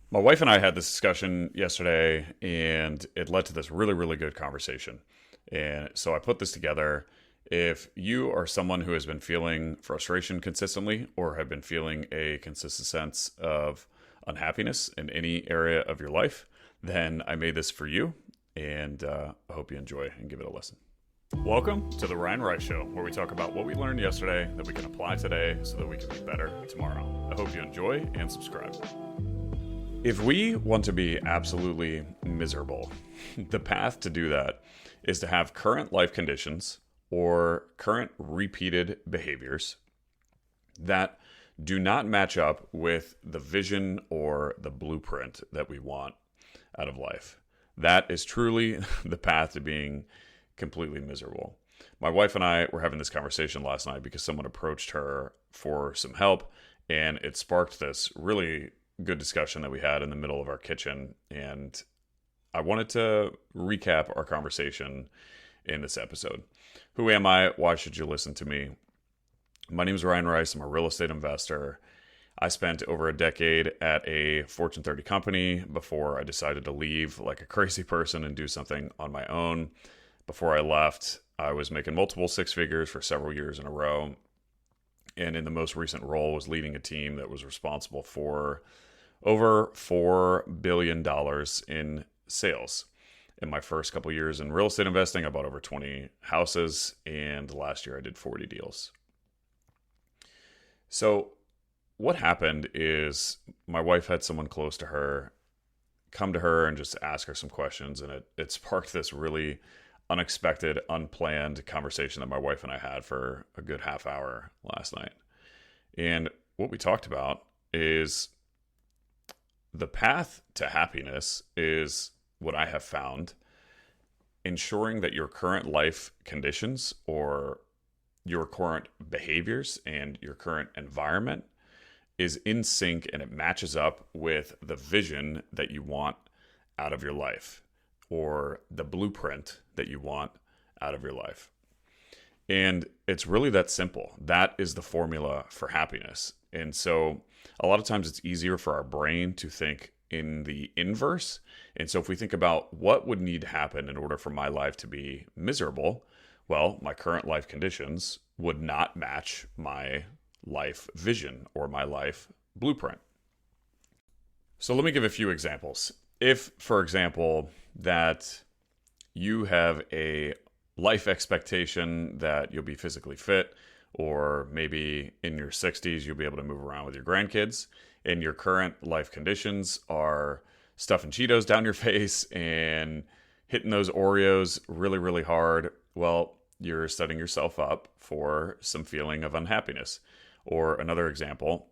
My wife and I had this discussion yesterday, and it led to this really, really good conversation. And so I put this together. If you are someone who has been feeling frustration consistently or have been feeling a consistent sense of unhappiness in any area of your life, then I made this for you, and I hope you enjoy and give it a listen. Welcome to the Ryan Rice Show, where we talk about what we learned yesterday that we can apply today so that we can be better tomorrow. I hope you enjoy and subscribe. If we want to be absolutely miserable, the path to do that is to have current life conditions or current repeated behaviors that do not match up with the vision or the blueprint that we want out of life. That is truly the path to being completely miserable. My wife and I were having this conversation last night because someone approached her for some help, and it sparked this really good discussion that we had in the middle of our kitchen. And I wanted to recap our conversation in this episode. Who am I? Why should you listen to me? My name is Ryan Rice. I'm a real estate investor. I spent over a decade at a Fortune 30 company before I decided to leave like a crazy person and do something on my own. Before I left, I was making multiple six figures for several years in a row. And in the most recent role was leading a team that was responsible for over $4 billion in sales. In my first couple years in real estate investing, I bought over 20 houses, and last year I did 40 deals. So what happened is my wife had someone close to her come to her and just ask her some questions, and it sparked this really unexpected, unplanned conversation that my wife and I had for a good half hour last night. And what we talked about is the path to happiness is what I have found ensuring that your current life conditions or your current behaviors and your current environment is in sync and it matches up with the vision that you want out of your life or the blueprint that you want out of your life. And it's really that simple. That is the formula for happiness. And so a lot of times it's easier for our brain to think in the inverse. And so if we think about what would need to happen in order for my life to be miserable, well, my current life conditions would not match my life vision or my life blueprint. So let me give a few examples. If, for example, that you have a life expectation that you'll be physically fit, or maybe in your 60s, you'll be able to move around with your grandkids, and your current life conditions are stuffing Cheetos down your face and hitting those Oreos really, really hard, well, you're setting yourself up for some feeling of unhappiness. Or another example,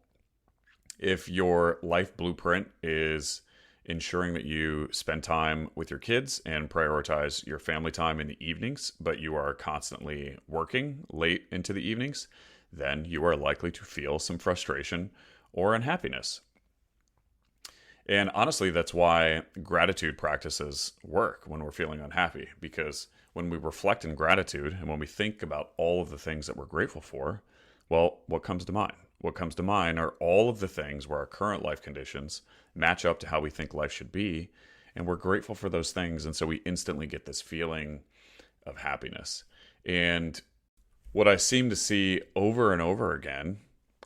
if your life blueprint is ensuring that you spend time with your kids and prioritize your family time in the evenings, but you are constantly working late into the evenings, then you are likely to feel some frustration or unhappiness. And honestly, that's why gratitude practices work when we're feeling unhappy, because when we reflect in gratitude and when we think about all of the things that we're grateful for, well, what comes to mind? What comes to mind are all of the things where our current life conditions match up to how we think life should be, and we're grateful for those things, and so we instantly get this feeling of happiness. And what I seem to see over and over again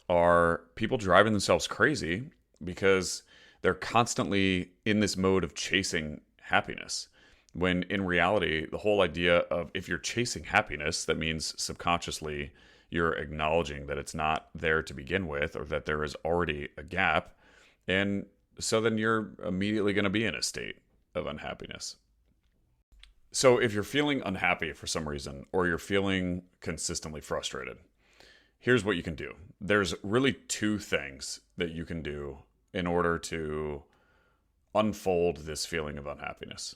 are people driving themselves crazy because they're constantly in this mode of chasing happiness. When in reality, the whole idea of if you're chasing happiness, that means subconsciously you're acknowledging that it's not there to begin with, or that there is already a gap. And so then you're immediately going to be in a state of unhappiness. So if you're feeling unhappy for some reason, or you're feeling consistently frustrated, here's what you can do. There's really two things that you can do in order to unfold this feeling of unhappiness.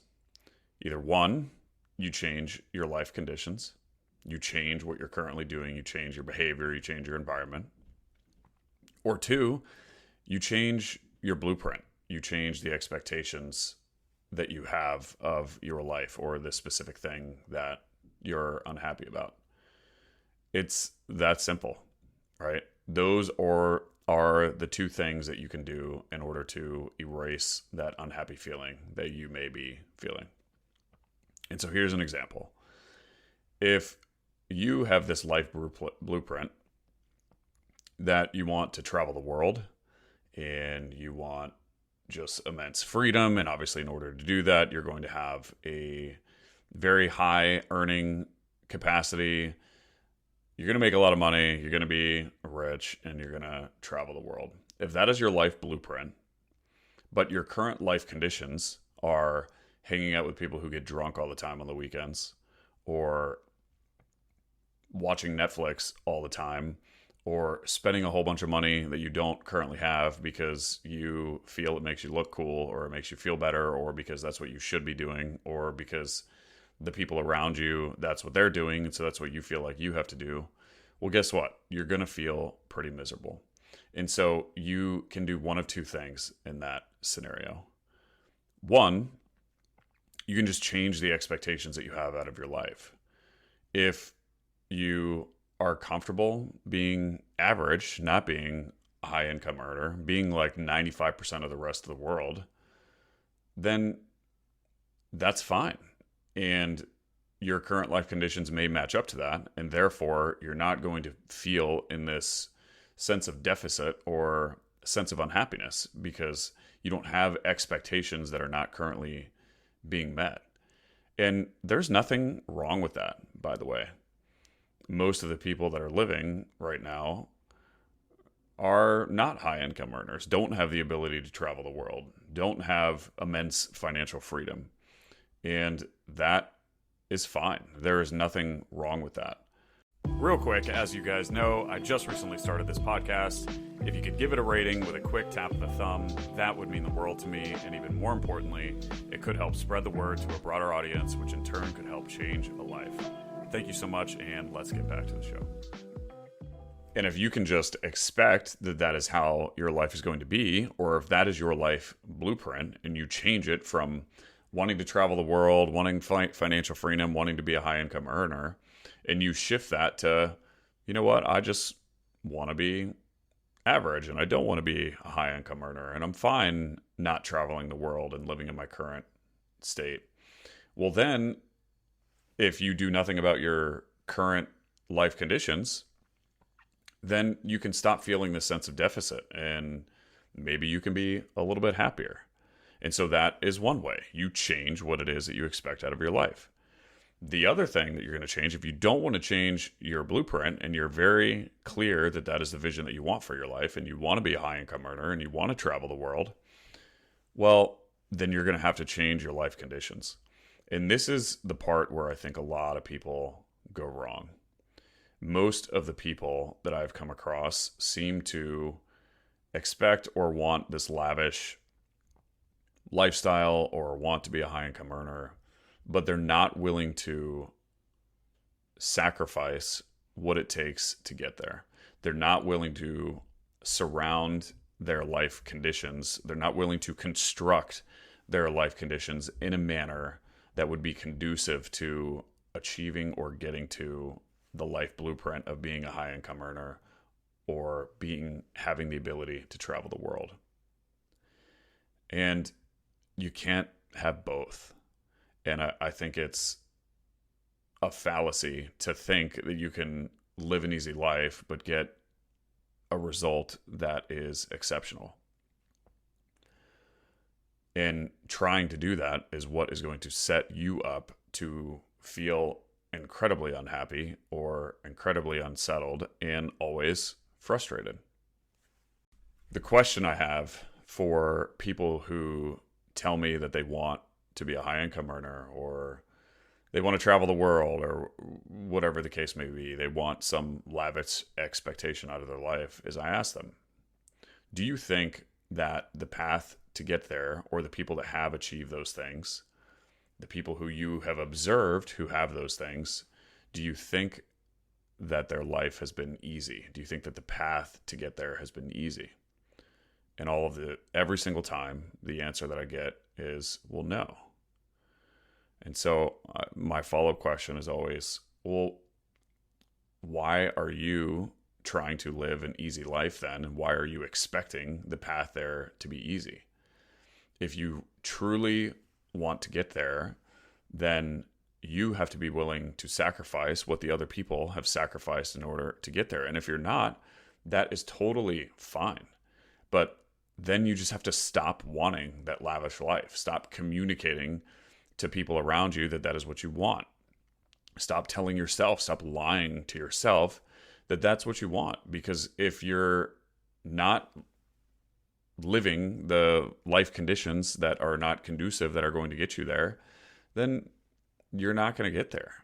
Either one, you change your life conditions. You change what you're currently doing. You change your behavior. You change your environment. Or two, you change your blueprint. You change the expectations that you have of your life or the specific thing that you're unhappy about. It's that simple, right? Those are are the two things that you can do in order to erase that unhappy feeling that you may be feeling. And so here's an example. If you have this life blueprint that you want to travel the world and you want just immense freedom, and obviously in order to do that, you're going to have a very high earning capacity. You're going to make a lot of money, you're going to be rich, and you're going to travel the world. If that is your life blueprint, but your current life conditions are hanging out with people who get drunk all the time on the weekends, or watching Netflix all the time, or spending a whole bunch of money that you don't currently have because you feel it makes you look cool, or it makes you feel better, or because that's what you should be doing, or because the people around you, that's what they're doing, and so that's what you feel like you have to do. Well, guess what? You're going to feel pretty miserable. And so you can do one of two things in that scenario. One, you can just change the expectations that you have out of your life. If you are comfortable being average, not being a high income earner, being like 95% of the rest of the world, then that's fine. And your current life conditions may match up to that. And therefore, you're not going to feel in this sense of deficit or sense of unhappiness because you don't have expectations that are not currently being met. And there's nothing wrong with that, by the way. Most of the people that are living right now are not high income earners, don't have the ability to travel the world, don't have immense financial freedom. And that is fine. There is nothing wrong with that. Real quick, as you guys know, I just recently started this podcast. If you could give it a rating with a quick tap of the thumb, that would mean the world to me. And even more importantly, it could help spread the word to a broader audience, which in turn could help change a life. Thank you so much, and let's get back to the show. And if you can just expect that that is how your life is going to be, or if that is your life blueprint, and you change it from wanting to travel the world, wanting financial freedom, wanting to be a high-income earner, and you shift that to, you know what, I just want to be average, and I don't want to be a high-income earner, and I'm fine not traveling the world and living in my current state. Well, then, if you do nothing about your current life conditions, then you can stop feeling this sense of deficit, and maybe you can be a little bit happier. And so that is one way. You change what it is that you expect out of your life. The other thing that you're going to change, if you don't want to change your blueprint and you're very clear that that is the vision that you want for your life and you want to be a high income earner and you want to travel the world, well, then you're going to have to change your life conditions. And this is the part where I think a lot of people go wrong. Most of the people that I've come across seem to expect or want this lavish lifestyle or want to be a high income earner, but they're not willing to sacrifice what it takes to get there. They're not willing to surround their life conditions. They're not willing to construct their life conditions in a manner that would be conducive to achieving or getting to the life blueprint of being a high income earner or having the ability to travel the world. And you can't have both. And I think it's a fallacy to think that you can live an easy life but get a result that is exceptional. And trying to do that is what is going to set you up to feel incredibly unhappy or incredibly unsettled and always frustrated. The question I have for people who tell me that they want to be a high income earner or they want to travel the world or whatever the case may be, they want some lavish expectation out of their life, is I ask them, do you think that the path to get there, or the people that have achieved those things, the people who you have observed who have those things, do you think that their life has been easy? Do you think that the path to get there has been easy? And every single time, the answer that I get is, well, no. And so my follow-up question is always, well, why are you trying to live an easy life then? And why are you expecting the path there to be easy? If you truly want to get there, then you have to be willing to sacrifice what the other people have sacrificed in order to get there. And if you're not, that is totally fine. But then you just have to stop wanting that lavish life. Stop communicating to people around you that that is what you want. Stop telling yourself, stop lying to yourself that that's what you want. Because if you're not living the life conditions that are not conducive, that are going to get you there, then you're not going to get there.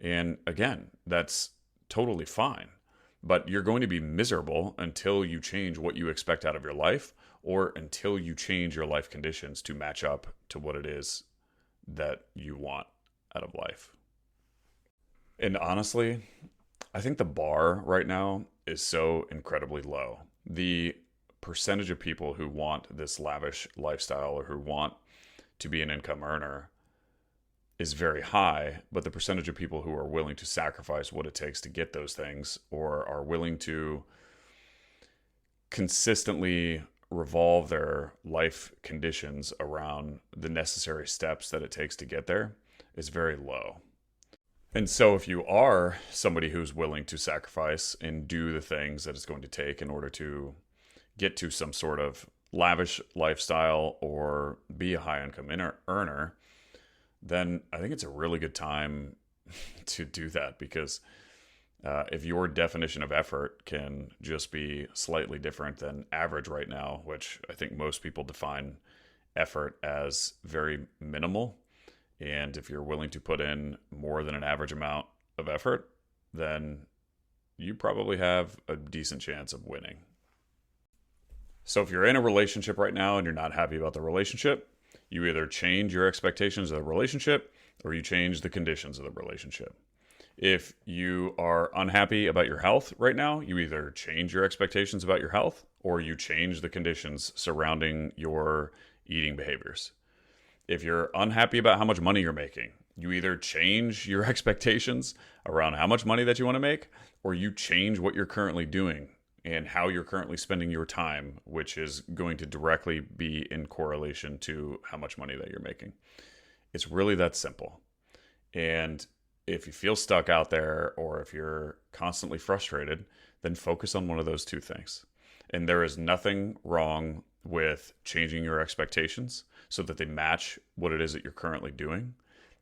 And again, that's totally fine. But you're going to be miserable until you change what you expect out of your life, or until you change your life conditions to match up to what it is that you want out of life. And honestly, I think the bar right now is so incredibly low. The percentage of people who want this lavish lifestyle or who want to be an income earner is very high, but the percentage of people who are willing to sacrifice what it takes to get those things, or are willing to consistently revolve their life conditions around the necessary steps that it takes to get there, is very low. And so if you are somebody who's willing to sacrifice and do the things that it's going to take in order to get to some sort of lavish lifestyle or be a high income earner, then I think it's a really good time to do that. Because if your definition of effort can just be slightly different than average right now, which I think most people define effort as very minimal, and if you're willing to put in more than an average amount of effort, then you probably have a decent chance of winning. So if you're in a relationship right now and you're not happy about the relationship, you either change your expectations of the relationship or you change the conditions of the relationship. If you are unhappy about your health right now, you either change your expectations about your health or you change the conditions surrounding your eating behaviors. If you're unhappy about how much money you're making, you either change your expectations around how much money that you want to make, or you change what you're currently doing and how you're currently spending your time, which is going to directly be in correlation to how much money that you're making. It's really that simple. And if you feel stuck out there, or if you're constantly frustrated, then focus on one of those two things. And there is nothing wrong with changing your expectations so that they match what it is that you're currently doing.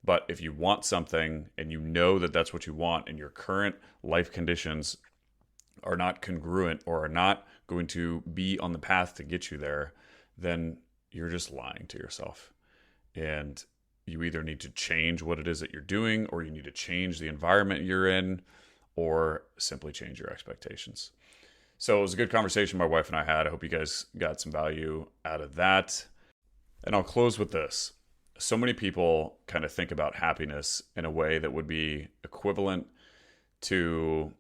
But if you want something and you know that that's what you want, and your current life conditions are not congruent or are not going to be on the path to get you there, then you're just lying to yourself. And you either need to change what it is that you're doing, or you need to change the environment you're in, or simply change your expectations. So it was a good conversation my wife and I had. I hope you guys got some value out of that. And I'll close with this. So many people kind of think about happiness in a way that would be equivalent to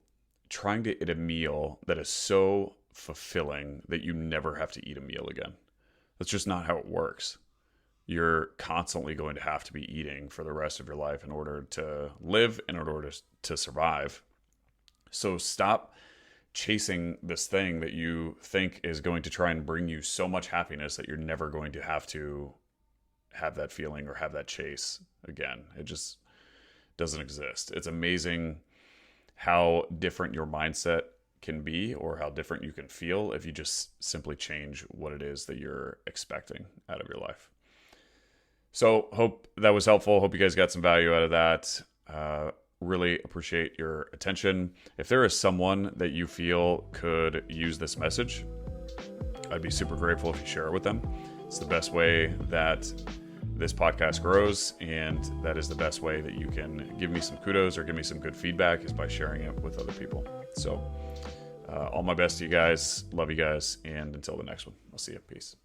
trying to eat a meal that is so fulfilling that you never have to eat a meal again. That's just not how it works. You're constantly going to have to be eating for the rest of your life in order to live, in order to survive. So stop chasing this thing that you think is going to try and bring you so much happiness that you're never going to have that feeling or have that chase again. It just doesn't exist. It's amazing how different your mindset can be, or how different you can feel if you just simply change what it is that you're expecting out of your life. So hope that was helpful. Hope you guys got some value out of that. Really appreciate your attention. If there is someone that you feel could use this message, I'd be super grateful if you share it with them. It's the best way that this podcast grows, and that is the best way that you can give me some kudos or give me some good feedback, is by sharing it with other people. So all my best to you guys. Love you guys. And until the next one, I'll see you. Peace.